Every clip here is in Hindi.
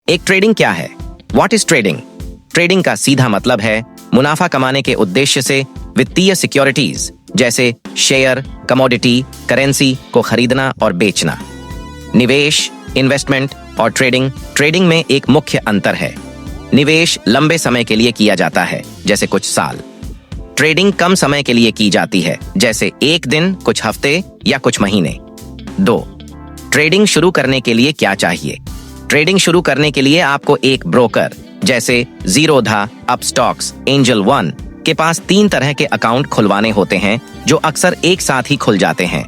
एक ट्रेडिंग क्या है? What is trading? ट्रेडिंग का सीधा मतलब है मुनाफा कमाने के उद्देश्य से वित्तीय सिक्योरिटीज जैसे शेयर, कमोडिटी, करेंसी को खरीदना और बेचना। निवेश, इन्वेस्टमेंट और ट्रेडिंग में एक मुख्य अंतर है। निवेश लंबे समय के लिए किया जाता है, जैसे कुछ साल। ट्रेडिंग कम समय के लिए की जाती है, जैसे एक दिन, कुछ हफ्ते या कुछ महीने। 2. ट्रेडिंग शुरू करने के लिए क्या चाहिए? ट्रेडिंग शुरू करने के लिए आपको एक ब्रोकर जैसे ज़ीरोधा, अपस्टॉक्स, एंजल वन के पास 3 तरह के अकाउंट खुलवाने होते हैं जो अक्सर एक साथ ही खुल जाते हैं।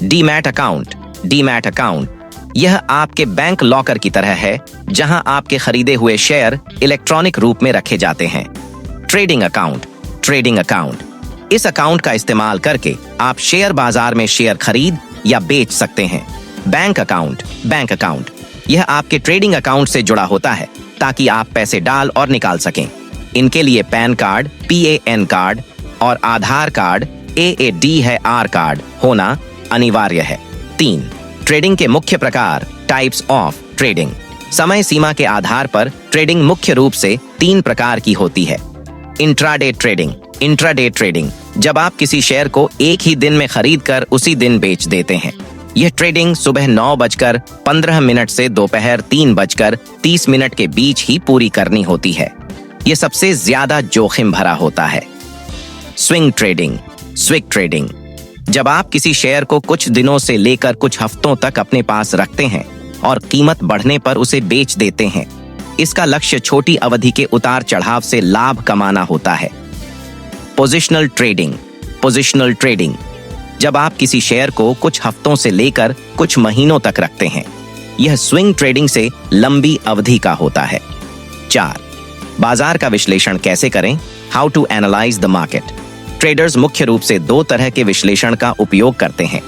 डीमैट अकाउंट यह आपके बैंक लॉकर की तरह है, जहां आपके खरीदे हुए शेयर इलेक्ट्रॉनिक रूप में रखे जाते हैं। ट्रेडिंग अकाउंट इस अकाउंट का इस्तेमाल करके आप शेयर बाजार में शेयर खरीद या बेच सकते हैं। बैंक अकाउंट यह आपके ट्रेडिंग अकाउंट से जुड़ा होता है ताकि आप पैसे डाल और निकाल सकें। इनके लिए पैन कार्ड, PAN कार्ड और आधार कार्ड, AADR कार्ड होना अनिवार्य है। 3. ट्रेडिंग के मुख्य प्रकार, टाइप्स ऑफ ट्रेडिंग। समय सीमा के आधार पर ट्रेडिंग मुख्य रूप से 3 प्रकार की होती है। इंट्राडे ट्रेडिंग जब आप किसी शेयर को एक ही दिन में खरीद कर उसी दिन बेच देते हैं। यह ट्रेडिंग सुबह 9:15 से दोपहर 3:30 के बीच ही पूरी करनी होती है। यह सबसे ज्यादा जोखिम भरा होता है। स्विंग ट्रेडिंग जब आप किसी शेयर को कुछ दिनों से लेकर कुछ हफ्तों तक अपने पास रखते हैं और कीमत बढ़ने पर उसे बेच देते हैं। इसका लक्ष्य छोटी अवधि के उतार चढ़ाव से लाभ कमाना होता है। पोजिशनल ट्रेडिंग जब आप किसी शेयर को कुछ हफ्तों से लेकर कुछ महीनों तक रखते हैं। यह स्विंग ट्रेडिंग से लंबी अवधि का होता है। 4. बाजार का विश्लेषण कैसे करें? How to analyse the market. Traders मुख्य रूप से 2 तरह के विश्लेषण का उपयोग करते हैं।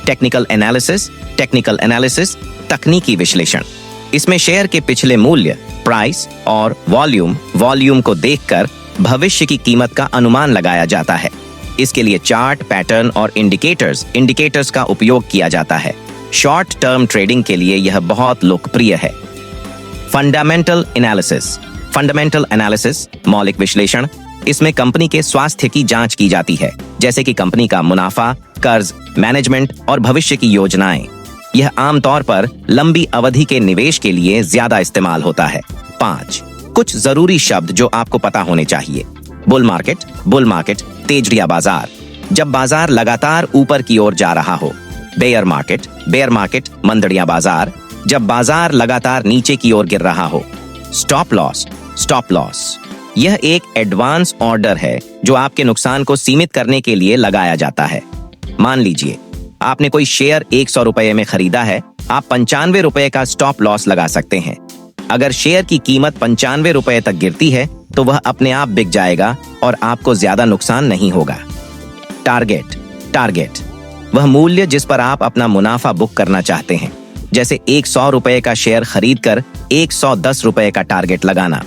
टेक्निकल एनालिसिस तकनीकी विश्लेषण। इसमें शेयर के पिछले मूल्य, प्राइस और वॉल्यूम को देखकर भविष्य की कीमत का अनुमान लगाया जाता है। इसके लिए चार्ट, पैटर्न और इंडिकेटर्स का उपयोग किया जाता है। शॉर्ट टर्म ट्रेडिंग के लिए यह बहुत लोकप्रिय है। फंडामेंटल एनालिसिस मौलिक विश्लेषण। इसमें कंपनी के स्वास्थ्य की जांच की जाती है, जैसे कि कंपनी का मुनाफा, कर्ज, मैनेजमेंट और भविष्य की योजनाएं। यह आमतौर पर लंबी अवधि के निवेश के लिए ज्यादा इस्तेमाल होता है। 5. कुछ जरूरी शब्द जो आपको पता होने चाहिए। बुल मार्केट तेजड़िया बाजार, जब बाजार लगातार ऊपर की ओर जा रहा हो। बेयर मार्केट मंदड़िया बाजार, जब बाजार लगातार नीचे की ओर गिर रहा हो। स्टॉप लॉस यह एक एडवांस ऑर्डर है जो आपके नुकसान को सीमित करने के लिए लगाया जाता है। मान लीजिए आपने कोई शेयर 100 रुपए में खरीदा है, आप 95 रुपए का स्टॉप लॉस लगा सकते हैं। अगर शेयर की कीमत 95 रुपए तक गिरती है तो वह अपने आप बिक जाएगा और आपको ज्यादा नुकसान नहीं होगा। टारगेट वह मूल्य जिस पर आप अपना मुनाफा बुक करना चाहते हैं, जैसे 100 रुपए का शेयर खरीदकर 110 रुपए का टारगेट लगाना।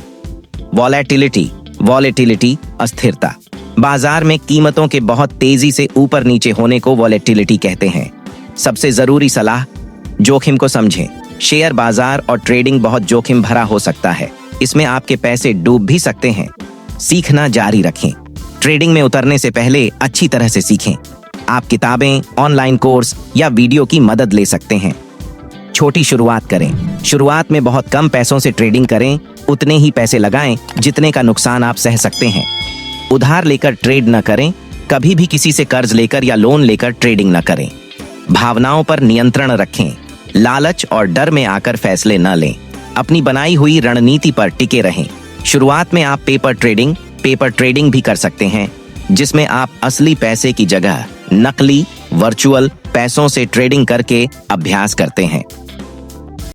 वॉलेटिलिटी अस्थिरता। बाजार में कीमतों के बहुत तेजी से ऊपर नीचे होने को वॉलेटिलिटी कहते हैं। सबसे जरूरी सलाह, जोखिम को समझें। शेयर बाजार और ट्रेडिंग बहुत जोखिम भरा हो सकता है। इसमें आपके पैसे डूब भी सकते हैं। सीखना जारी रखें। ट्रेडिंग में उतरने से पहले अच्छी तरह से सीखें। आप किताबें, ऑनलाइन कोर्स या वीडियो की मदद ले सकते हैं। छोटी शुरुआत करें। शुरुआत में बहुत कम पैसों से ट्रेडिंग करें। उतने ही पैसे लगाएं जितने का नुकसान आप सह सकते हैं। उधार लेकर ट्रेड न करें। कभी भी किसी से कर्ज लेकर या लोन लेकर ट्रेडिंग न करें। भावनाओं पर नियंत्रण रखें। लालच और डर में आकर फैसले न लें। अपनी बनाई हुई रणनीति पर टिके रहें। शुरुआत में आप पेपर ट्रेडिंग भी कर सकते हैं, जिसमें आप असली पैसे की जगह नकली वर्चुअल पैसों से ट्रेडिंग करके अभ्यास करते हैं।